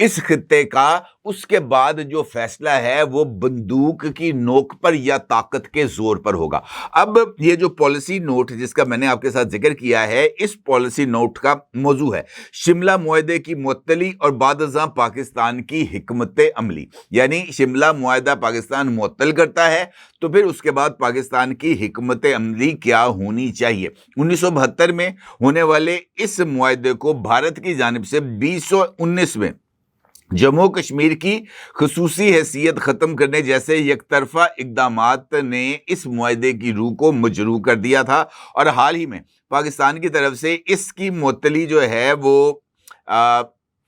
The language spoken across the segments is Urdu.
اس خطے کا اس کے بعد جو فیصلہ ہے وہ بندوق کی نوک پر یا طاقت کے زور پر ہوگا۔ اب یہ جو پالیسی نوٹ جس کا میں نے آپ کے ساتھ ذکر کیا ہے، اس پالیسی نوٹ کا موضوع ہے شملہ معاہدے کی معطلی اور بعد ازاں پاکستان کی حکمت عملی، یعنی شملہ معاہدہ پاکستان معطل کرتا ہے تو پھر اس کے بعد پاکستان کی حکمت عملی کیا ہونی چاہیے۔ 1972 میں ہونے والے اس معاہدے کو بھارت کی جانب سے 2019 میں جموں کشمیر کی خصوصی حیثیت ختم کرنے جیسے یک طرفہ اقدامات نے اس معاہدے کی روح کو مجروح کر دیا تھا، اور حال ہی میں پاکستان کی طرف سے اس کی معطلی جو ہے وہ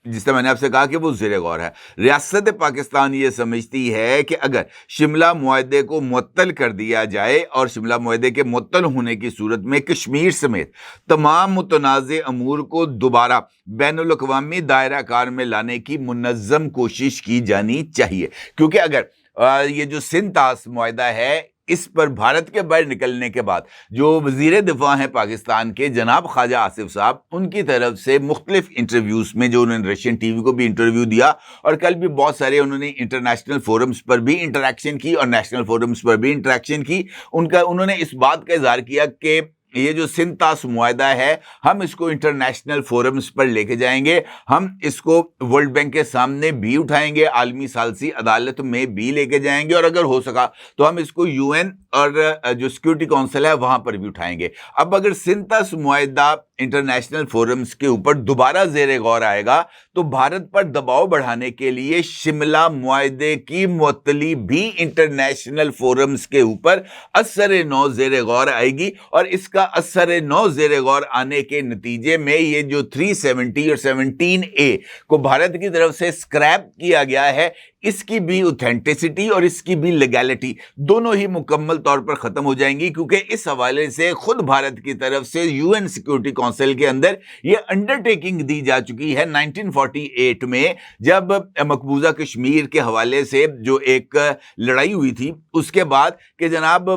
جس سے میں نے آپ سے کہا کہ وہ زیر غور ہے۔ ریاست پاکستان یہ سمجھتی ہے کہ اگر شملہ معاہدے کو معطل کر دیا جائے اور شملہ معاہدے کے معطل ہونے کی صورت میں کشمیر سمیت تمام متنازع امور کو دوبارہ بین الاقوامی دائرہ کار میں لانے کی منظم کوشش کی جانی چاہیے، کیونکہ اگر یہ جو سندھ طاس معاہدہ ہے اس پر بھارت کے باہر نکلنے کے بعد جو وزیر دفاع ہیں پاکستان کے جناب خواجہ آصف صاحب، ان کی طرف سے مختلف انٹرویوز میں جو انہوں نے رشین ٹی وی کو بھی انٹرویو دیا اور کل بھی بہت سارے انہوں نے انٹرنیشنل فورمز پر بھی انٹریکشن کی اور نیشنل فورمز پر بھی انٹریکشن کی، انہوں نے اس بات کا اظہار کیا کہ یہ جو سندھ طاس معاہدہ ہے ہم اس کو انٹرنیشنل فورمز پر لے کے جائیں گے، ہم اس کو ورلڈ بینک کے سامنے بھی اٹھائیں گے، عالمی ثالثی عدالت میں بھی لے کے جائیں گے، اور اگر ہو سکا تو ہم اس کو یو این اور جو سیکورٹی کونسل ہے وہاں پر بھی اٹھائیں گے۔ اب اگر سندھ طاس معاہدہ انٹرنیشنل فورمز کے اوپر دوبارہ زیر غور آئے گا تو بھارت پر دباؤ بڑھانے کے لیے شملہ معاہدے کی معطلی بھی انٹرنیشنل فورمز کے اوپر اثر نو زیر غور آئے گی، اور اس کا اثر نو زیر غور آنے کے نتیجے میں یہ جو 370 اور 17A کو بھارت کی طرف سے اسکریپ کیا گیا ہے، اس کی بھی اوتھینٹسٹی اور اس کی بھی لیگیلٹی دونوں ہی مکمل طور پر ختم ہو جائیں گی، کیونکہ اس حوالے سے خود بھارت کی طرف سے یو این سیکورٹی کونسل کے اندر یہ انڈرٹیکنگ دی جا چکی ہے 1948 میں، جب مقبوضہ کشمیر کے حوالے سے جو ایک لڑائی ہوئی تھی، اس کے بعد کہ جناب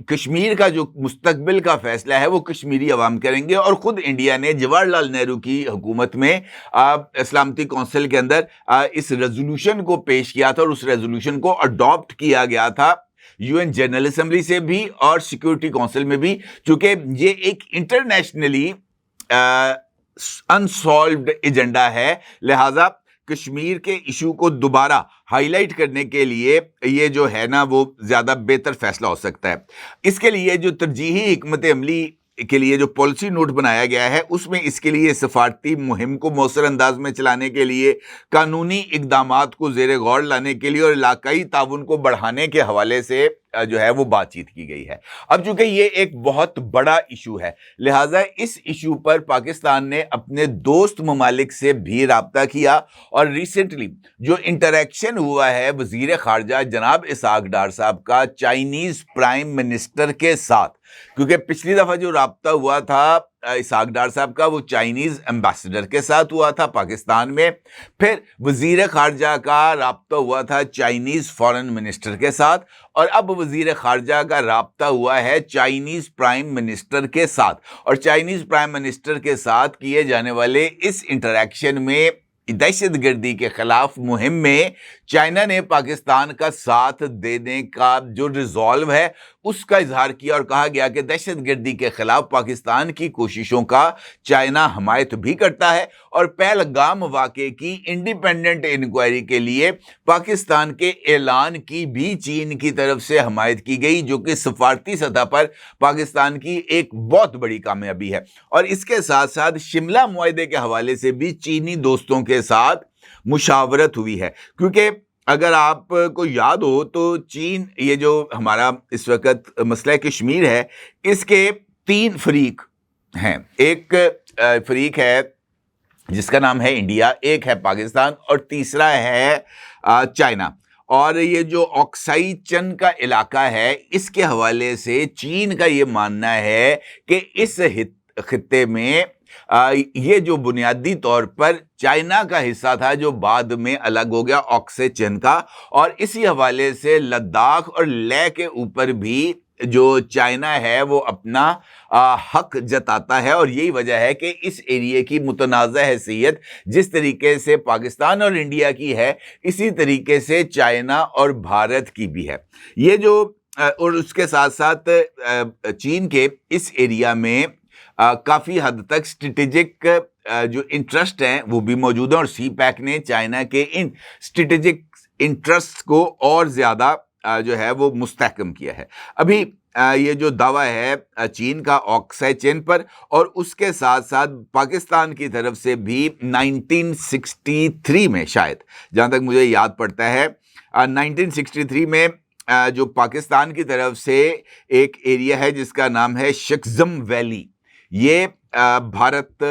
کشمیر کا جو مستقبل کا فیصلہ ہے وہ کشمیری عوام کریں گے، اور خود انڈیا نے جواہر لال نہرو کی حکومت میں سلامتی کونسل کے اندر اس ریزولوشن کو پیش کیا تھا، اور اس ریزولوشن کو اڈاپٹ کیا گیا تھا یو این جنرل اسمبلی سے بھی اور سیکورٹی کونسل میں بھی، چونکہ یہ ایک انٹرنیشنلی انسالوڈ ایجنڈا ہے، لہذا کشمیر کے ایشو کو دوبارہ ہائی لائٹ کرنے کے لیے یہ جو ہے نا وہ زیادہ بہتر فیصلہ ہو سکتا ہے۔ اس کے لیے جو ترجیحی حکمت عملی کے لیے جو پالیسی نوٹ بنایا گیا ہے، اس میں اس کے لیے سفارتی مہم کو مؤثر انداز میں چلانے کے لیے، قانونی اقدامات کو زیر غور لانے کے لیے اور علاقائی تعاون کو بڑھانے کے حوالے سے جو ہے وہ بات چیت کی گئی ہے۔ اب چونکہ یہ ایک بہت بڑا ایشو ہے، لہٰذا اس ایشو پر پاکستان نے اپنے دوست ممالک سے بھی رابطہ کیا، اور ریسنٹلی جو انٹریکشن ہوا ہے وزیر خارجہ جناب اسحاق ڈار صاحب کا چائنیز پرائم منسٹر کے ساتھ، کیونکہ پچھلی دفعہ جو رابطہ ہوا تھا اسحاق ڈار صاحب کا وہ چائنیز ایمبیسڈر کے ساتھ ہوا تھا پاکستان میں، پھر وزیر خارجہ کا رابطہ ہوا تھا چائنیز فارن منسٹر کے ساتھ، اور اب وزیر خارجہ کا رابطہ ہوا ہے چائنیز پرائم منسٹر کے ساتھ، اور چائنیز پرائم منسٹر کے ساتھ کیے جانے والے اس انٹریکشن میں دہشت گردی کے خلاف مہم میں چائنا نے پاکستان کا ساتھ دینے کا جو ریزالو ہے اس کا اظہار کیا، اور کہا گیا کہ دہشت گردی کے خلاف پاکستان کی کوششوں کا چائنا حمایت بھی کرتا ہے، اور پہلگام واقعے کی انڈیپینڈنٹ انکوائری کے لیے پاکستان کے اعلان کی بھی چین کی طرف سے حمایت کی گئی، جو کہ سفارتی سطح پر پاکستان کی ایک بہت بڑی کامیابی ہے۔ اور اس کے ساتھ ساتھ شملہ معاہدے کے حوالے سے بھی چینی دوستوں کے ساتھ مشاورت ہوئی ہے، کیونکہ اگر آپ کو یاد ہو تو چین، یہ جو ہمارا اس وقت مسئلہ کشمیر ہے، اس کے 3 فریق ہیں، ایک فریق ہے جس کا نام ہے انڈیا، ایک ہے پاکستان، اور تیسرا ہے چائنا۔ اور یہ جو اوکسائی چن کا علاقہ ہے اس کے حوالے سے چین کا یہ ماننا ہے کہ اس خطے میں یہ جو بنیادی طور پر چائنا کا حصہ تھا جو بعد میں الگ ہو گیا اوکسائی چن کا، اور اسی حوالے سے لداخ اور لیہ کے اوپر بھی جو چائنا ہے وہ اپنا حق جتاتا ہے، اور یہی وجہ ہے کہ اس ایریے کی متنازع حیثیت جس طریقے سے پاکستان اور انڈیا کی ہے، اسی طریقے سے چائنا اور بھارت کی بھی ہے۔ یہ جو اور اس کے ساتھ ساتھ چین کے اس ایریا میں کافی حد تک اسٹریٹجک جو انٹرسٹ ہیں وہ بھی موجود ہیں، اور سی پیک نے چائنا کے ان اسٹریٹجک انٹرسٹ کو اور زیادہ جو ہے وہ مستحکم کیا ہے۔ ابھی یہ جو دعویٰ ہے چین کا آکسائے چین پر، اور اس کے ساتھ ساتھ پاکستان کی طرف سے بھی 1963 میں، شاید جہاں تک مجھے یاد پڑتا ہے 1963 میں جو پاکستان کی طرف سے ایک ایریا ہے جس کا نام ہے شکزم ویلی، یہ بھارت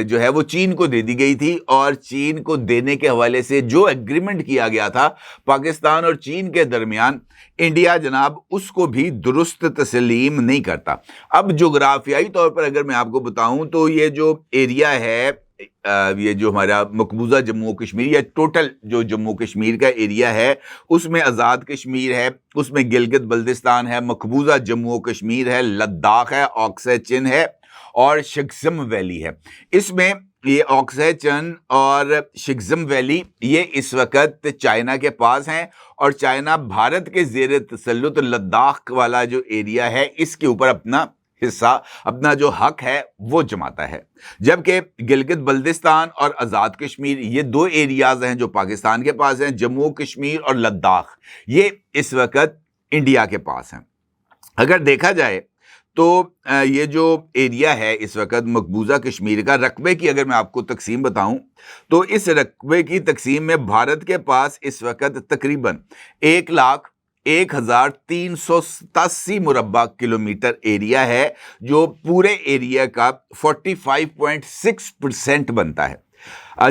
جو ہے وہ چین کو دے دی گئی تھی، اور چین کو دینے کے حوالے سے جو ایگریمنٹ کیا گیا تھا پاکستان اور چین کے درمیان، انڈیا جناب اس کو بھی درست تسلیم نہیں کرتا۔ اب جغرافیائی طور پر اگر میں آپ کو بتاؤں تو یہ جو ایریا ہے، یہ جو ہمارا مقبوضہ جموں و کشمیر یا ٹوٹل جو جموں کشمیر کا ایریا ہے، اس میں آزاد کشمیر ہے، اس میں گلگت بلتستان ہے، مقبوضہ جموں و کشمیر ہے، لداخ ہے، آکسائے چین ہے اور شکزم ویلی ہے۔ اس میں یہ آکسائے چین اور شکزم ویلی یہ اس وقت چائنا کے پاس ہیں، اور چائنا بھارت کے زیر تسلط لداخ والا جو ایریا ہے اس کے اوپر اپنا حصہ، اپنا جو حق ہے وہ جماتا ہے، جبکہ گلگت بلتستان اور آزاد کشمیر یہ دو ایریاز ہیں جو پاکستان کے پاس ہیں، جموں کشمیر اور لداخ یہ اس وقت انڈیا کے پاس ہیں۔ اگر دیکھا جائے تو یہ جو ایریا ہے اس وقت مقبوضہ کشمیر کا، رقبے کی اگر میں آپ کو تقسیم بتاؤں تو اس رقبے کی تقسیم میں بھارت کے پاس اس وقت تقریباً 1,01,387 مربع کلومیٹر ایریا ہے، جو پورے ایریا کا 45.6% بنتا ہے،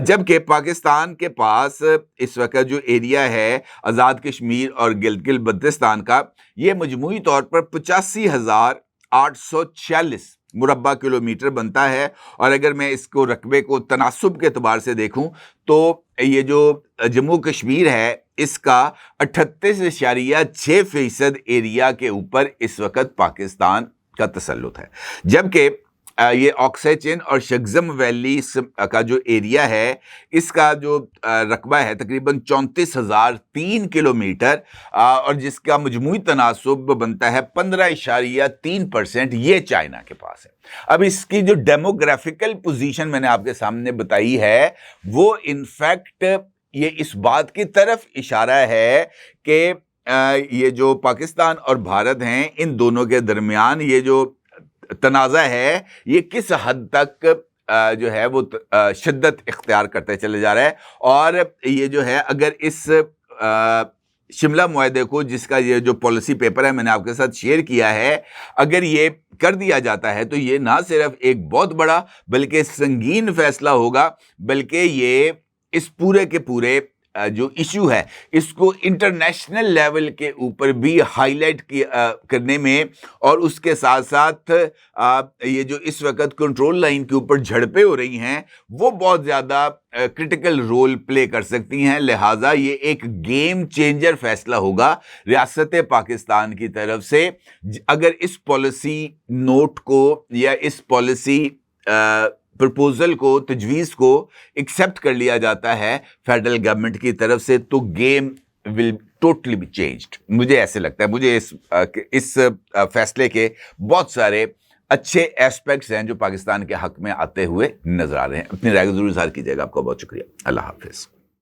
جبکہ پاکستان کے پاس اس وقت جو ایریا ہے آزاد کشمیر اور گلگت بلتستان کا، یہ مجموعی طور پر 85,846 مربع کلومیٹر بنتا ہے، اور اگر میں اس کو رقبے کو تناسب کے اعتبار سے دیکھوں تو یہ جو جموں کشمیر ہے اس کا 38.6% ایریا کے اوپر اس وقت پاکستان کا تسلط ہے، جبکہ یہ آکسائے چین اور شکزم ویلی کا جو ایریا ہے اس کا جو رقبہ ہے تقریباً 34,003 کلومیٹر، اور جس کا مجموعی تناسب بنتا ہے 15.3%، یہ چائنا کے پاس ہے۔ اب اس کی جو ڈیموگرافیکل پوزیشن میں نے آپ کے سامنے بتائی ہے، وہ انفیکٹ یہ اس بات کی طرف اشارہ ہے کہ یہ جو پاکستان اور بھارت ہیں ان دونوں کے درمیان یہ جو تنازع ہے یہ کس حد تک جو ہے وہ شدت اختیار کرتے چلے جا رہا ہے، اور یہ جو ہے اگر اس شملہ معاہدے کو، جس کا یہ جو پالیسی پیپر ہے میں نے آپ کے ساتھ شیئر کیا ہے، اگر یہ کر دیا جاتا ہے تو یہ نہ صرف ایک بہت بڑا بلکہ سنگین فیصلہ ہوگا، بلکہ یہ اس پورے کے پورے جو ایشو ہے اس کو انٹرنیشنل لیول کے اوپر بھی ہائی لائٹ کرنے میں، اور اس کے ساتھ ساتھ یہ جو اس وقت کنٹرول لائن کے اوپر جھڑپیں ہو رہی ہیں وہ بہت زیادہ کرٹیکل رول پلے کر سکتی ہیں، لہٰذا یہ ایک گیم چینجر فیصلہ ہوگا ریاست پاکستان کی طرف سے اگر اس پالیسی نوٹ کو یا اس پالیسی پرپوزل کو، تجویز کو ایکسیپٹ کر لیا جاتا ہے فیڈرل گورنمنٹ کی طرف سے، تو game will totally be changed. مجھے ایسے لگتا ہے، مجھے اس فیصلے کے بہت سارے اچھے ایسپیکٹس ہیں جو پاکستان کے حق میں آتے ہوئے نظر آ رہے ہیں۔ اپنی رائے ضرور اظہار کیجیے گا۔ آپ کا بہت شکریہ۔ اللہ حافظ۔